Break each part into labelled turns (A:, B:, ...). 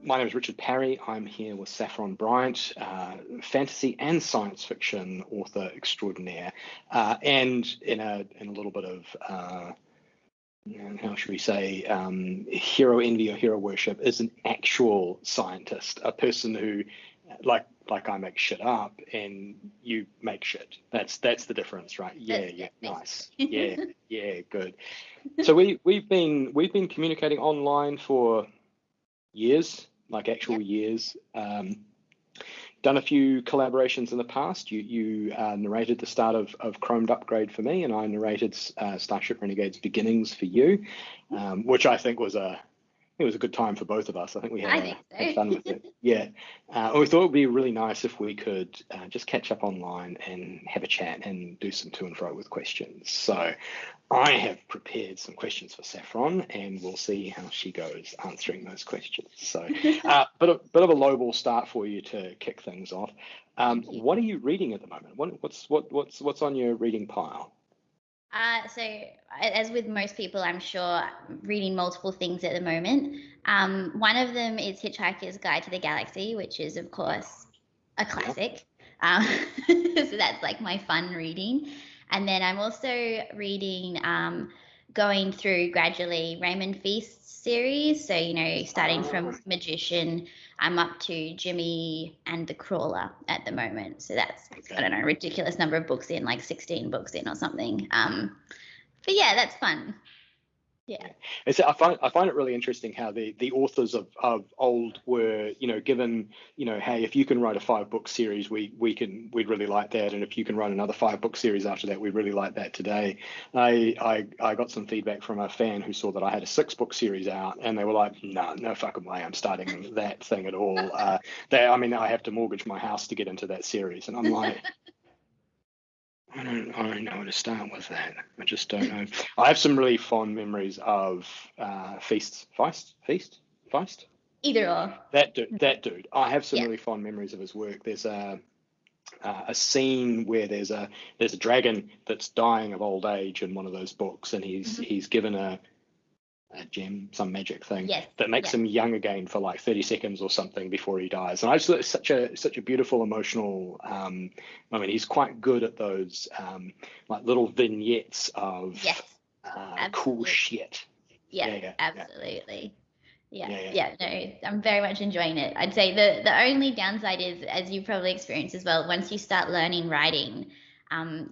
A: My name is Richard Parry. I'm here with Saffron Bryant, fantasy and science fiction author extraordinaire, and in a little bit of how should we say, hero envy or hero worship, is an actual scientist, a person who, like I make shit up and you make shit. That's the difference, right? Yeah,
B: Yeah,
A: yeah, nice.
B: basically.
A: Yeah, yeah, good. So we've been communicating online for years, like actual
B: Yep.
A: years. Done a few collaborations in the past. You narrated the start of Chromed Upgrade for me, and I narrated Starship Renegade's beginnings for you, which I think was a good time for both of us. I think we
B: I think
A: had fun with
B: so.
A: it. Yeah, we thought it would be really nice if we could just catch up online and have a chat and do some to and fro with questions. So I have prepared some questions for Saffron, and we'll see how she goes answering those questions. So, bit of a lowball start for you to kick things off.
B: Thank you.
A: What are you reading at the moment? What's on your reading pile?
B: As with most people, I'm sure, I'm reading multiple things at the moment. One of them is Hitchhiker's Guide to the Galaxy, which is, of course, a
A: Yeah.
B: classic. Um, so that's like my fun reading. And then I'm also reading, going through gradually Raymond Feast's series. So, starting
A: Ah,
B: from Magician, I'm up to Jimmy and the Crawler at the moment. So that's, I
A: okay.
B: don't know, a ridiculous number of books in, like 16 books in or something. But yeah, that's fun. Yeah.
A: Yeah, I find it really interesting how the authors of old were, given, hey, if you can write a 5 book series, we'd really like that, and if you can write another 5 book series after that, we'd really like that today. I got some feedback from a fan who saw that I had a 6 book series out, and they were like, no, no fucking way, I'm starting that thing at all. I mean, I have to mortgage my house to get into that series, and I'm like, I don't know where to start with that. I just don't know. I have some really fond memories of Feist.
B: Either or.
A: That dude. I have some
B: Yeah.
A: really fond memories of his work. There's a scene where there's a dragon that's dying of old age in one of those books, and he's
B: Mhm.
A: he's given a gem, some magic thing
B: Yes.
A: that makes
B: Yeah.
A: him young again for like 30 seconds or something before he dies. And I just thought it's such a beautiful emotional. I mean, he's quite good at those like little vignettes
B: Yes.
A: of cool
B: Absolutely.
A: shit.
B: Yeah.
A: Yeah, yeah, yeah,
B: Absolutely. Yeah.
A: yeah, yeah.
B: Yeah. No, I'm very much enjoying it. I'd say the only downside is, as you probably experienced as well, once you start learning writing,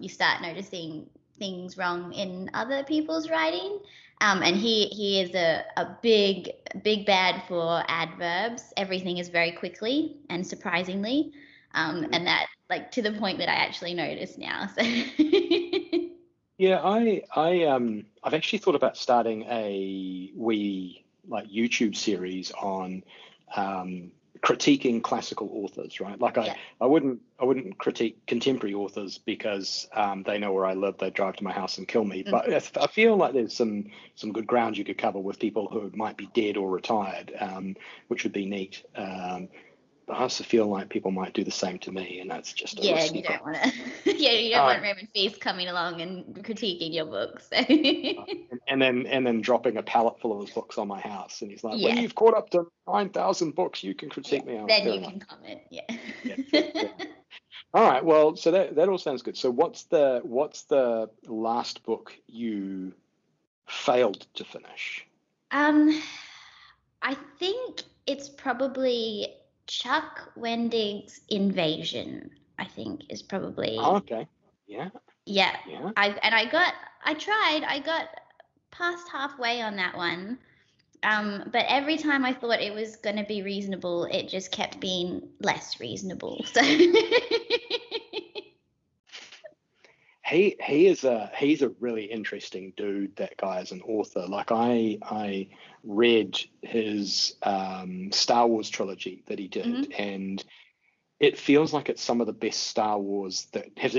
B: you start noticing things wrong in other people's writing. And he is a big bad for adverbs. Everything is very quickly and surprisingly,
A: Mhm.
B: and that, like, to the point that I actually notice now. So
A: Yeah, I've actually thought about starting a wee like YouTube series on critiquing classical authors, right? Like I,
B: yeah,
A: I wouldn't critique contemporary authors because they know where I live, they drive to my house and kill me.
B: mm,
A: But I feel like there's some good ground you could cover with people who might be dead or retired, which would be neat. But I also feel like people might do the same to me, and that's just a
B: yeah, and
A: risky
B: you don't want
A: proposition.
B: to, yeah, you don't
A: Uh,
B: want Raymond Feast coming along and critiquing your books. So
A: and then dropping a pallet full of his books on my house, and he's like, "When
B: yes,
A: you've caught up to 9,000 books, you can
B: yeah,
A: critique me." Oh,
B: then
A: fair
B: you
A: enough.
B: can comment. Yeah.
A: Yeah, fair enough. All right. Well, so that all sounds good. So what's the last book you failed to finish?
B: um, I think it's probably Chuck Wendig's Invasion. I think is
A: Oh,
B: probably,
A: okay. Yeah.
B: yeah.
A: Yeah.
B: I got past halfway on that one. But every time I thought it was going to be reasonable, it just kept being less reasonable. So
A: He's a really interesting dude. That guy as an author. Like I read his Star Wars trilogy that he did,
B: Mhm.
A: and it feels like it's some of the best Star Wars that has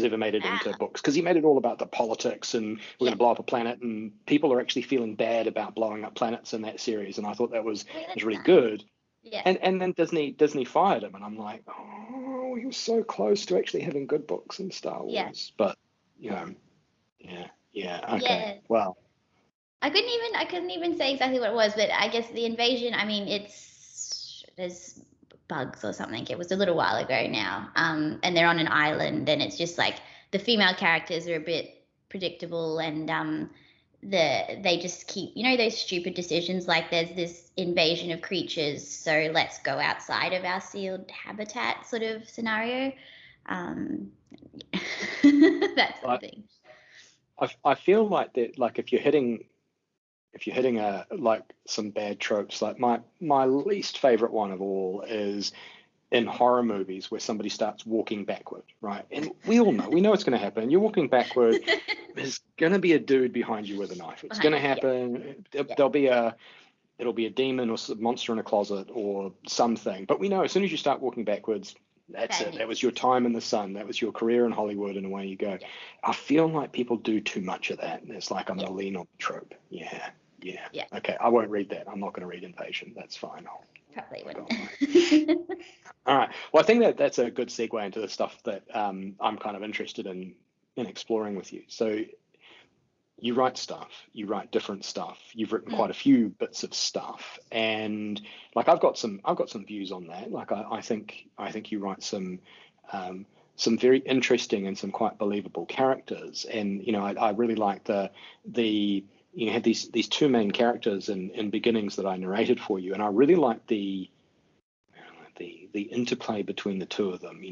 A: ever made it into
B: Wow.
A: books, because he made it all about the politics and we're going
B: Yeah.
A: to blow up a planet, and people are actually feeling bad about blowing up planets in that series, and I thought that was
B: Oh,
A: was
B: that's
A: really
B: nice.
A: good.
B: Yeah.
A: And then Disney fired him, and I'm like, oh, he was so close to actually having good books in Star
B: Yeah.
A: Wars, but you know, yeah, yeah, okay,
B: Yeah.
A: well.
B: I couldn't even say exactly what it was, but I guess the invasion, I mean, there's bugs or something. It was a little while ago now. And they're on an island, and it's just like the female characters are a bit predictable, and they just keep, those stupid decisions like there's this invasion of creatures, so let's go outside of our sealed habitat sort of scenario. That's something.
A: I feel like that, like if you're hitting a like some bad tropes, like my least favorite one of all is in horror movies where somebody starts walking backward, right? And we know it's going to happen. You're walking backward. There's going to be a dude behind you with a knife. It's going to happen. Yeah. It'll be a demon or some monster in a closet or something. But we know as soon as you start walking backwards, that's it. That was your time in the sun. That was your career in Hollywood, and away you go. Yeah. I feel like people do too much of that. It's like I'm going to lean on the trope. Yeah. Okay, I won't read that. I'm not going to read Invasion. That's fine.
B: Probably wouldn't.
A: All right. Well, I think that's a good segue into the stuff that I'm kind of interested in exploring with you. So you write stuff, you write different stuff. You've written quite a few bits of stuff, and like I've got some views on that. Like I think you write some very interesting and some quite believable characters, and I really like the you had these two main characters in Beginnings that I narrated for you, and I really like the interplay between the two of them.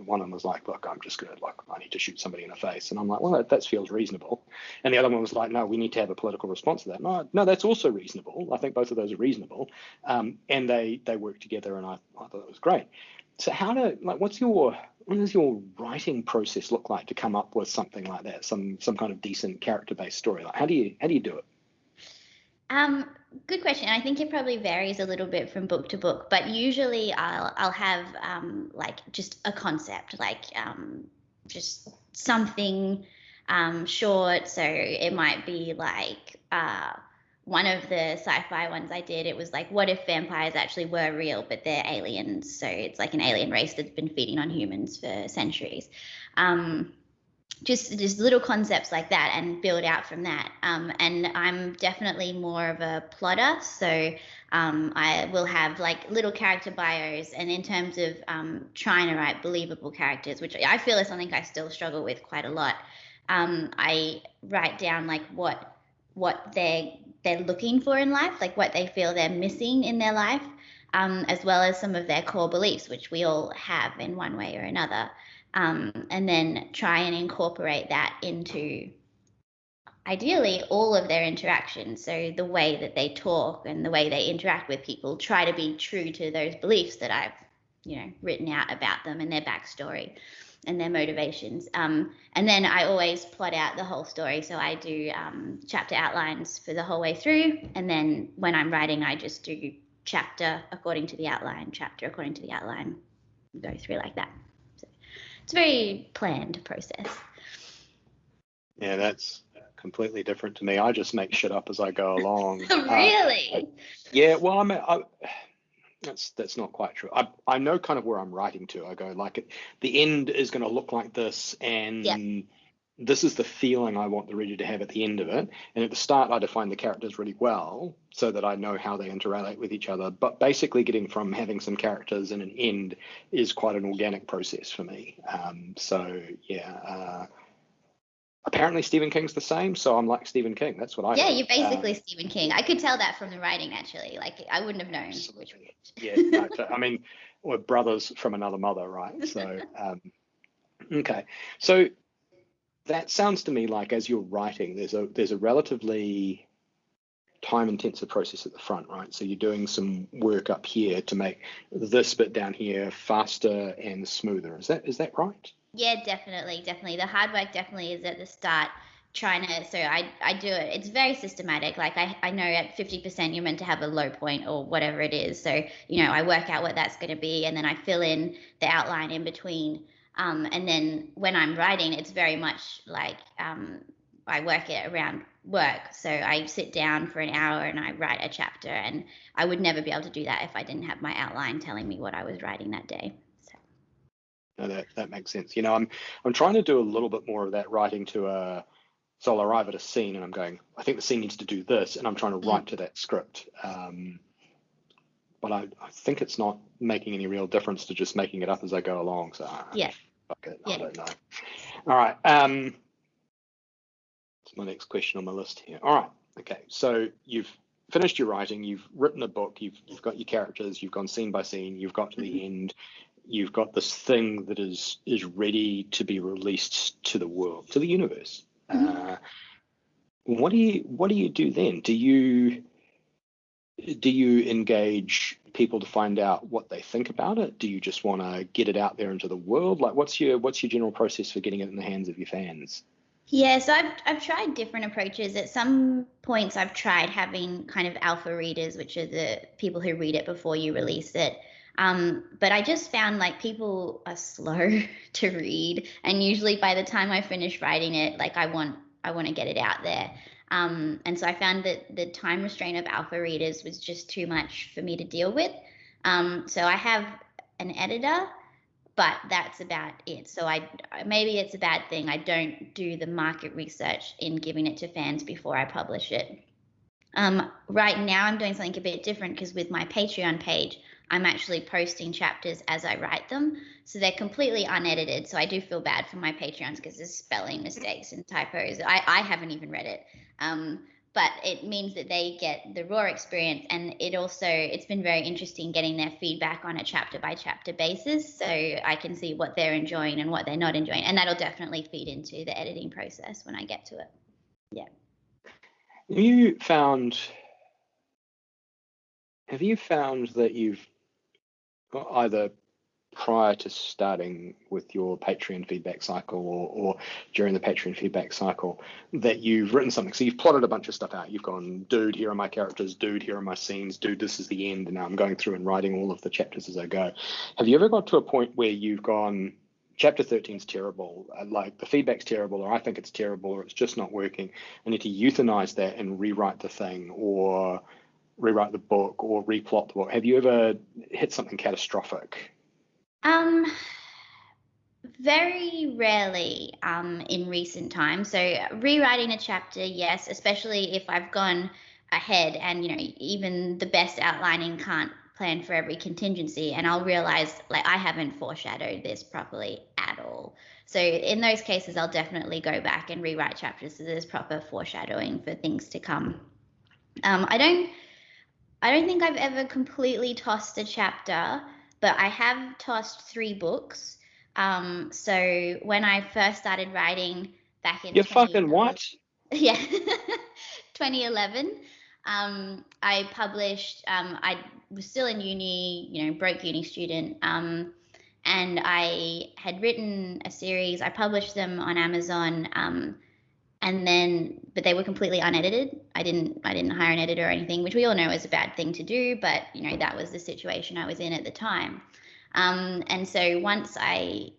A: One of them was like, look, I'm just gonna, like, I need to shoot somebody in the face, and I'm like, well, that feels reasonable. And the other one was like, no, we need to have a political response to that. No, that's also reasonable. I think both of those are reasonable, and they work together, and I thought it was great. So what does your writing process look like to come up with something like that, some kind of decent character-based story? Like how do you do it?
B: Good question. I think it probably varies a little bit from book to book, but usually I'll have like just a concept, like just something short. So it might be like one of the sci-fi ones I did, it was like, what if vampires actually were real, but they're aliens? So it's like an alien race that's been feeding on humans for centuries. Just little concepts like that, and build out from that. And I'm definitely more of a plotter, so I will have like little character bios, and in terms of trying to write believable characters, which I feel is something I still struggle with quite a lot, I write down like what they're looking for in life, like what they feel they're missing in their life, as well as some of their core beliefs, which we all have in one way or another. And then try and incorporate that into ideally all of their interactions. So the way that they talk and the way they interact with people, try to be true to those beliefs that I've written out about them and their backstory and their motivations. And then I always plot out the whole story. So I do chapter outlines for the whole way through. And then when I'm writing, I just do chapter according to the outline, chapter according to the outline, go through like that. It's a very planned process.
A: Yeah, that's completely different to me. I just make shit up as I go along.
B: Really?
A: Yeah, well, that's not quite true. I know kind of where I'm writing to. I go like the end is going to look like this, and this is the feeling I want the reader to have at the end of it. And at the start, I define the characters really well so that I know how they interrelate with each other. But basically getting from having some characters and an end is quite an organic process for me. Apparently Stephen King's the same, so I'm like Stephen King. That's what I
B: Yeah, you're basically Stephen King. I could tell that from the writing, actually. Like, I wouldn't have known which one.
A: Yeah, no, I mean, we're brothers from another mother, right? So, okay. So that sounds to me like as you're writing, there's a relatively time-intensive process at the front, right? So you're doing some work up here to make this bit down here faster and smoother. Is that right?
B: Yeah, definitely. The hard work definitely is at the start. So I do it. It's very systematic. Like I know at 50% you're meant to have a low point or whatever it is. So I work out what that's going to be, and then I fill in the outline in between. And then when I'm writing, it's very much like I work it around work. So I sit down for an hour and I write a chapter, and I would never be able to do that if I didn't have my outline telling me what I was writing that day.
A: No, that makes sense. I'm trying to do a little bit more of that writing to a So I'll arrive at a scene and I'm going, I think the scene needs to do this, and I'm trying to write to that script. But I think it's not making any real difference to just making it up as I go along. So fuck it, I don't know. All right. That's my next question on my list here. All right. Okay. So you've finished your writing. You've written a book. You've got your characters. You've gone scene by scene. You've got to the end. You've got this thing that is ready to be released to the world, to the universe. What do you do then? Do you engage people to find out what they think about it? Do you just want to get it out there into the world? Like, what's your general process for getting it in the hands of your fans?
B: Yeah, so I've tried different approaches. At some points, I've tried having kind of alpha readers, which are the people who read it before you release it. But I just found like people are slow to read, and usually by the time I finish writing it, like I want to get it out there. And so I found that the time restraint of alpha readers was just too much for me to deal with. So I have an editor, but that's about it. So maybe it's a bad thing. I don't do the market research in giving it to fans before I publish it. Right now I'm doing something a bit different, because with my Patreon page, I'm actually posting chapters as I write them. So they're completely unedited. So I do feel bad for my Patreons because there's spelling mistakes and typos. I haven't even read it. But it means that they get the raw experience, and it's been very interesting getting their feedback on a chapter by chapter basis, so I can see what they're enjoying and what they're not enjoying, and that'll definitely feed into the editing process when I get to it. Yeah.
A: Have you found that you've either prior to starting with your Patreon feedback cycle or during the Patreon feedback cycle, that you've written something? So you've plotted a bunch of stuff out. You've gone, dude, here are my characters. Dude, here are my scenes. Dude, this is the end. And now I'm going through and writing all of the chapters as I go. Have you ever got to a point where you've gone, chapter 13 is terrible, like the feedback's terrible, or I think it's terrible, or it's just not working. I need to euthanize that and rewrite the thing, or rewrite the book, or replot the book? Have you ever hit something catastrophic?
B: Very rarely in recent times. So rewriting a chapter, yes, especially if I've gone ahead and, even the best outlining can't plan for every contingency, and I'll realize like I haven't foreshadowed this properly at all. So in those cases, I'll definitely go back and rewrite chapters so there's proper foreshadowing for things to come. I don't think I've ever completely tossed a chapter, but I have tossed 3 books. So when I first started writing back in
A: You fucking what?
B: Yeah, 2011, I published. I was still in uni, broke uni student, and I had written a series. I published them on Amazon, but they were completely unedited. I didn't hire an editor or anything, which we all know is a bad thing to do, but that was the situation I was in at the time. And so once I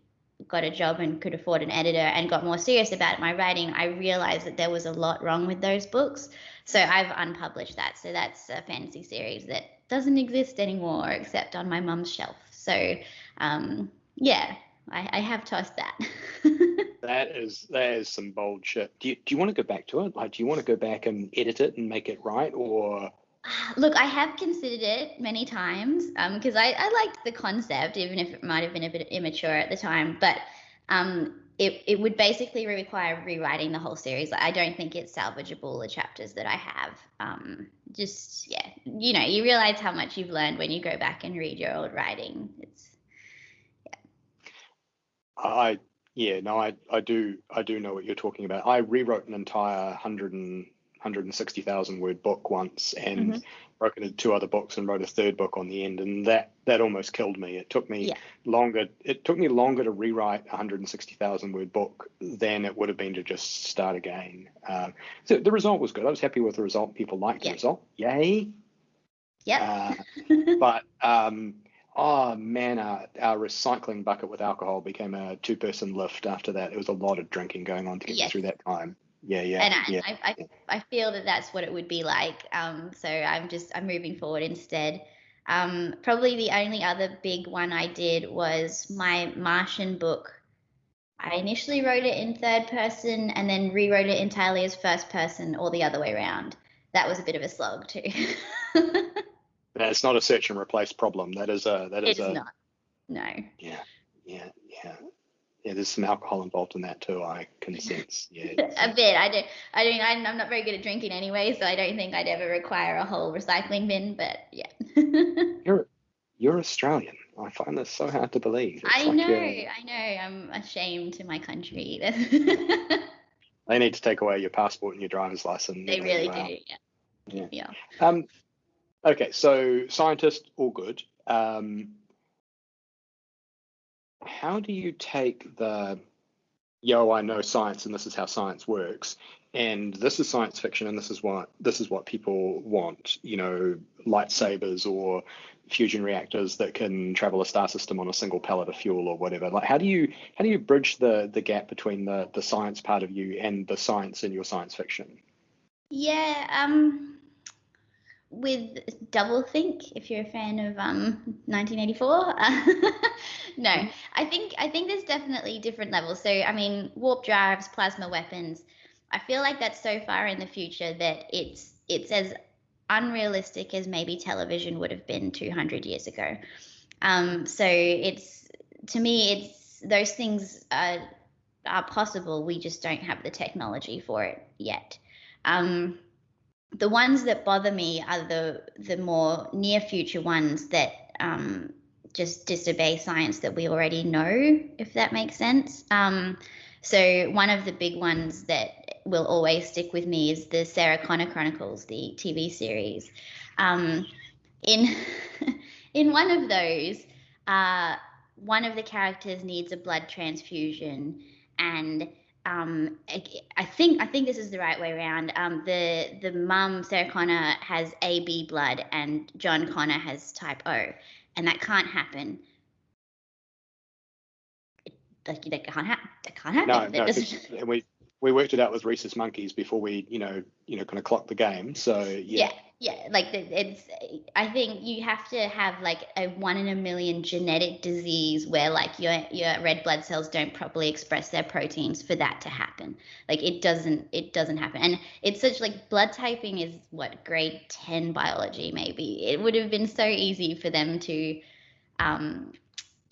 B: got a job and could afford an editor and got more serious about my writing, I realized that there was a lot wrong with those books. So I've unpublished that. So that's a fantasy series that doesn't exist anymore except on my mum's shelf. So yeah, I have tossed that.
A: That is some bold shit. Do you want to go back to it? Like, do you want to go back and edit it and make it right, or?
B: Look, I have considered it many times because I liked the concept, even if it might have been a bit immature at the time. But it would basically require rewriting the whole series. Like, I don't think it's salvageable, the chapters that I have. You realize how much you've learned when you go back and read your old writing.
A: I do know what you're talking about. I rewrote an entire 160,000 word book once, and broke it into 2 other books and wrote a 3rd book on the end, and that almost killed me. It took me longer. It took me longer to rewrite a 160,000 word book than it would have been to just start again. So the result was good. I was happy with the result. People liked the result. Yay.
B: Yep.
A: But oh man, our recycling bucket with alcohol became a 2-person lift after that. It was a lot of drinking going on to get me through that time. And
B: I feel that that's what it would be like. So I'm moving forward instead. Probably the only other big one I did was my Martian book I initially wrote it in third person and then rewrote it entirely as first person or the other way around. That was a bit of a slog too.
A: It's not a search and replace problem.
B: It is not. No.
A: Yeah, yeah, yeah. Yeah, there's some alcohol involved in that too, I can sense. Yeah.
B: A bit. I'm not very good at drinking anyway, so I don't think I'd ever require a whole recycling bin, but yeah.
A: You're Australian. I find this so hard to believe. It's
B: I
A: like
B: know,
A: you're
B: I know. I'm ashamed to my country.
A: they need to take away your passport and your driver's license.
B: They really do,
A: Yeah.
B: yeah.
A: Okay, so scientist, all good. How do you take the I know science and this is how science works, and this is science fiction and this is what people want, lightsabers or fusion reactors that can travel a star system on a single pellet of fuel or whatever. Like how do you bridge the gap between the science part of you and the science in your science fiction?
B: Yeah, with doublethink, if you're a fan of 1984. No, I think there's definitely different levels. So I mean, warp drives, plasma weapons. I feel like that's so far in the future that it's as unrealistic as maybe television would have been 200 years ago. So it's, to me, it's those things are possible. We just don't have the technology for it yet. The ones that bother me are the more near future ones that just disobey science that we already know, if that makes sense. So one of the big ones that will always stick with me is the Sarah Connor Chronicles, the TV series. In in one of those, one of the characters needs a blood transfusion, and I think this is the right way around. The mum, Sarah Connor, has AB blood, and John Connor has type O, and that can't happen. That can't happen. That can't happen.
A: No, we worked it out with rhesus monkeys before we kind of clocked the game. So yeah.
B: Like I think you have to have like a 1 in a million genetic disease where like your red blood cells don't properly express their proteins for that to happen. Like it doesn't happen. And it's such, like, blood typing is what, grade 10 biology maybe. It would have been so easy for them to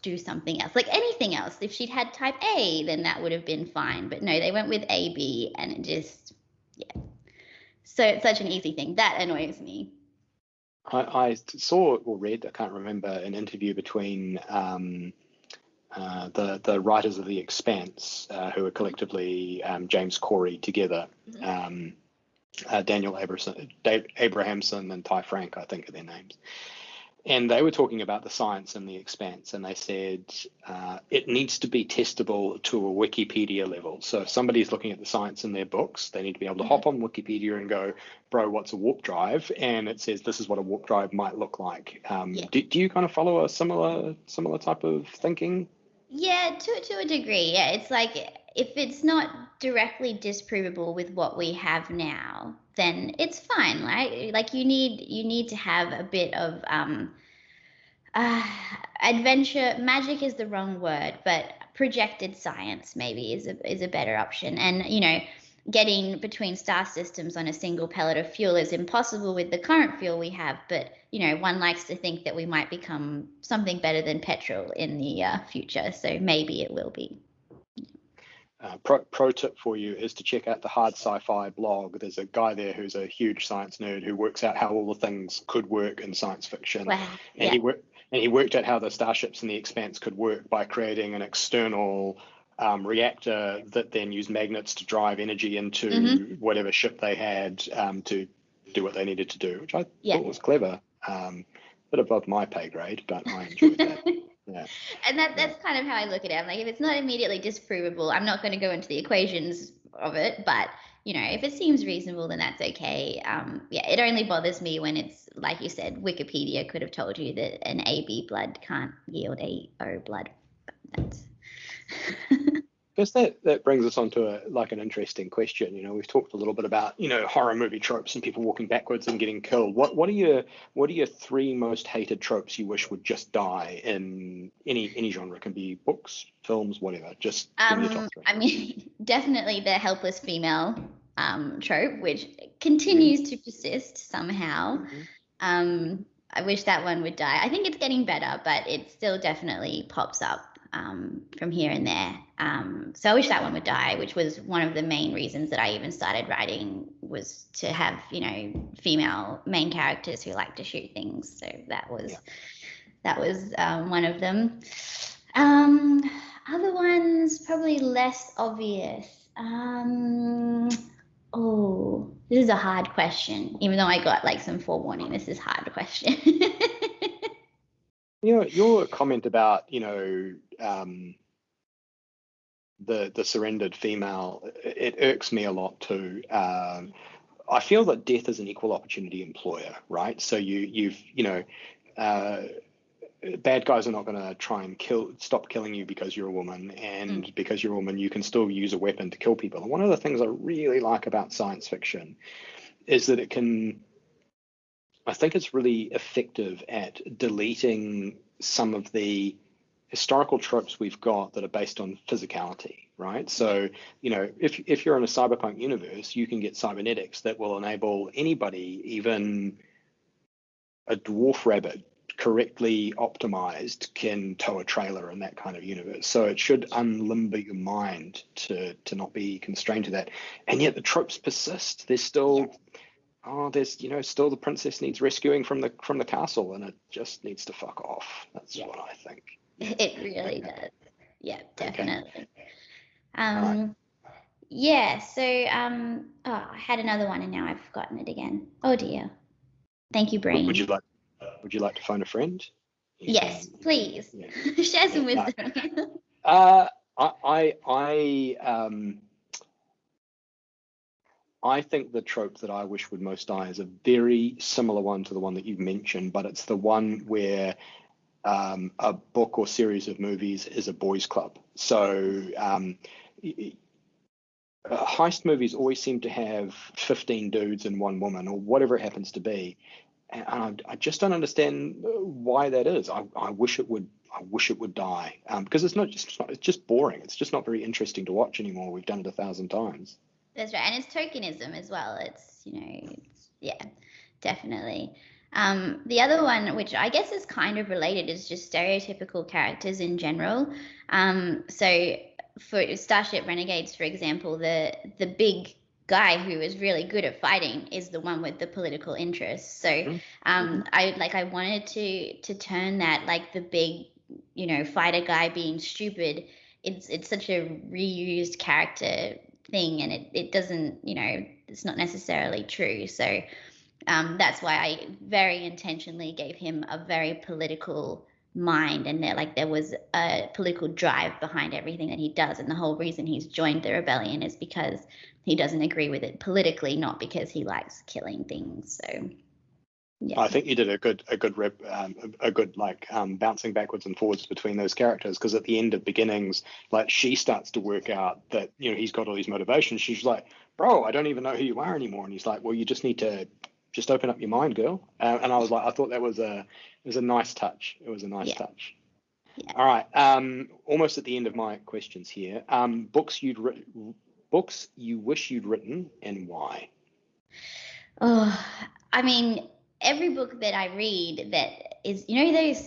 B: do something else, like anything else. If she'd had type A, then that would have been fine. But no, they went with AB, and it just, yeah. So it's such an easy thing. That annoys me.
A: I saw or read, I can't remember, an interview between the writers of The Expanse, who are collectively James Corey together, Daniel Abrahamson and Ty Frank, I think, are their names. And they were talking about the science in The Expanse, and they said it needs to be testable to a Wikipedia level. So if somebody's looking at the science in their books, they need to be able to hop on Wikipedia and go, bro, what's a warp drive? And it says this is what a warp drive might look like. Do you kind of follow a similar type of thinking?
B: Yeah, to a degree. Yeah, it's like if it's not directly disprovable with what we have now, then it's fine, right? Like you need to have a bit of adventure. Magic is the wrong word, but projected science maybe is a better option. And getting between star systems on a single pellet of fuel is impossible with the current fuel we have, but one likes to think that we might become something better than petrol in the future, so maybe it will be.
A: Pro tip for you is to check out the Hard Sci-Fi blog. There's a guy there who's a huge science nerd who works out how all the things could work in science fiction.
B: Wow.
A: And he worked out how the starships in The Expanse could work by creating an external reactor that then used magnets to drive energy into whatever ship they had to do what they needed to do, which I thought was clever. Bit above my pay grade, but I enjoyed that. Yeah.
B: And that's kind of how I look at it. I'm like, if it's not immediately disprovable, I'm not going to go into the equations of it. But if it seems reasonable, then that's okay. It only bothers me when it's, like you said, Wikipedia could have told you that an AB blood can't yield a O blood. That's
A: guess that brings us on to an interesting question. We've talked a little bit about, horror movie tropes and people walking backwards and getting killed. What are your three most hated tropes you wish would just die in any genre? It can be books, films, whatever. Just give me your top three.
B: I mean, definitely the helpless female trope, which
A: Mm-hmm.
B: continues to persist somehow. I wish that one would die. I think it's getting better, but it still definitely pops up from here and there. So I wish that one would die, which was one of the main reasons that I even started writing, was to have, female main characters who like to shoot things. So that was one of them. Other ones probably less obvious. Oh, this is a hard question. Even though I got some forewarning, this is a hard question.
A: Your comment about, the surrendered female, it irks me a lot too. I feel that death is an equal opportunity employer, right? So bad guys are not going to try and stop killing you because you're a woman, and because you're a woman, you can still use a weapon to kill people. And one of the things I really like about science fiction is that I think it's really effective at deleting some of the historical tropes we've got that are based on physicality, right? So, if you're in a cyberpunk universe, you can get cybernetics that will enable anybody, even a dwarf rabbit, correctly optimized, can tow a trailer in that kind of universe. So it should unlimber your mind to not be constrained to that. And yet the tropes persist. There's still still the princess needs rescuing from the castle, and it just needs to fuck off. That's what I think.
B: It really does. Yeah, definitely.
A: Okay. Right.
B: Yeah, so I had another one and now I've forgotten it again. Oh dear. Thank you, brain.
A: Would you like to phone a friend?
B: Yes, please. Yeah. Share some wisdom.
A: I think the trope that I wish would most die is a very similar one to the one that you've mentioned, but it's the one where a book or series of movies is a boys' club. So heist movies always seem to have 15 dudes and one woman, or whatever it happens to be. And I just don't understand why that is. I wish it would die, because it's just boring. It's just not very interesting to watch anymore. We've done it 1,000 times.
B: That's right, and it's tokenism as well. It's yeah, definitely. The other one, which I guess is kind of related, is just stereotypical characters in general. So for Starship Renegades, for example, the big guy who is really good at fighting is the one with the political interests. So I wanted to turn that, the big fighter guy being stupid. It's such a reused character thing, and it doesn't, it's not necessarily true. So that's why I very intentionally gave him a very political mind, and there was a political drive behind everything that he does, and the whole reason he's joined the rebellion is because he doesn't agree with it politically, not because he likes killing things. So yeah,
A: I think you did a good bouncing backwards and forwards between those characters, because at the end of Beginnings, she starts to work out that he's got all these motivations. She's like, bro, I don't even know who you are anymore, and he's like, well, you just need to just open up your mind, girl. And I was like, I thought that was a nice touch. It was a nice touch. Yeah. All right, almost at the end of my questions here. Books you wish you'd written, and why?
B: Oh, I mean, every book that I read that is,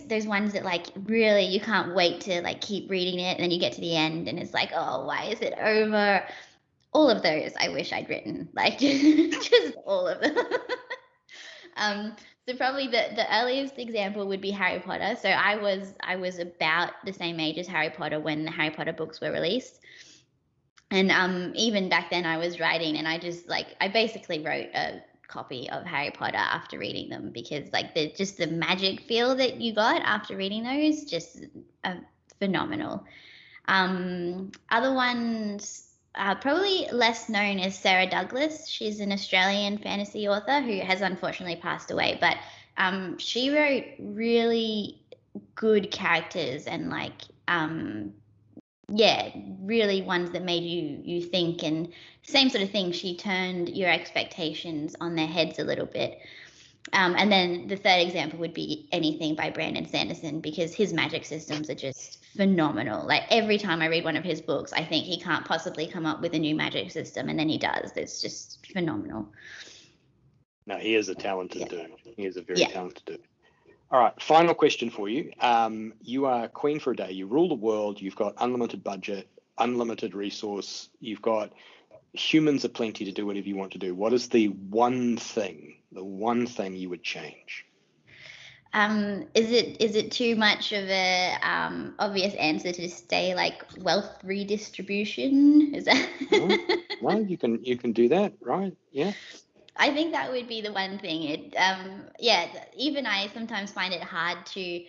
B: those ones that really you can't wait to keep reading it, and then you get to the end and it's like, oh, why is it over? All of those I wish I'd written, just all of them. So probably the earliest example would be Harry Potter. So I was about the same age as Harry Potter when the Harry Potter books were released. And even back then I was writing, and I basically wrote a copy of Harry Potter after reading them, because the magic feel that you got after reading those, just phenomenal. Other ones, probably less known, as Sarah Douglas. She's an Australian fantasy author who has unfortunately passed away, but she wrote really good characters and yeah, really ones that made you think, and same sort of thing. She turned your expectations on their heads a little bit. And then the third example would be anything by Brandon Sanderson, because his magic systems are just phenomenal. Like every time I read one of his books, I think he can't possibly come up with a new magic system, and then he does. It's just phenomenal.
A: No, he is a talented
B: Yeah.
A: dude. He is a very
B: Yeah.
A: talented dude. All right, final question for you. You are queen for a day. You rule the world. You've got unlimited budget, unlimited resource. You've got humans aplenty to do whatever you want to do. What is the one thing you would change?
B: Is it too much of a obvious answer to just say like wealth redistribution? Is that?
A: No, you can do that, right? Yeah.
B: I think that would be the one thing. Even I sometimes find it hard to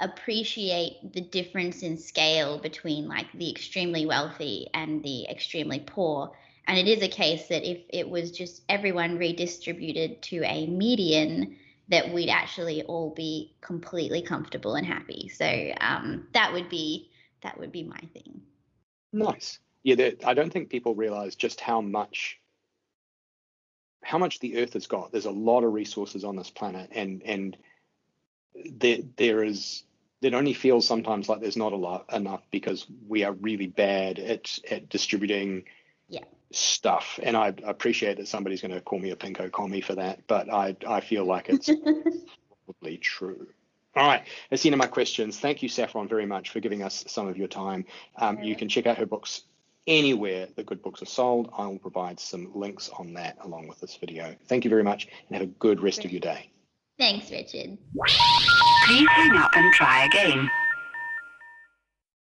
B: appreciate the difference in scale between like the extremely wealthy and the extremely poor. And it is a case that if it was just everyone redistributed to a median, that we'd actually all be completely comfortable and happy. So that would be my thing.
A: Nice. Yeah, I don't think people realize just how much the Earth has got. There's a lot of resources on this planet, and it only feels sometimes like there's not enough because we are really bad at distributing stuff. And I appreciate that somebody's going to call me a pinko commie for that, but I feel like it's probably true. All right, that's the end of my questions. Thank you, Saffron, very much for giving us some of your time. You can check out her books anywhere the good books are sold. I will provide some links on that along with this video. Thank you very much, and have a good rest of your day.
B: Thanks, Richard.
C: Please hang up and try again.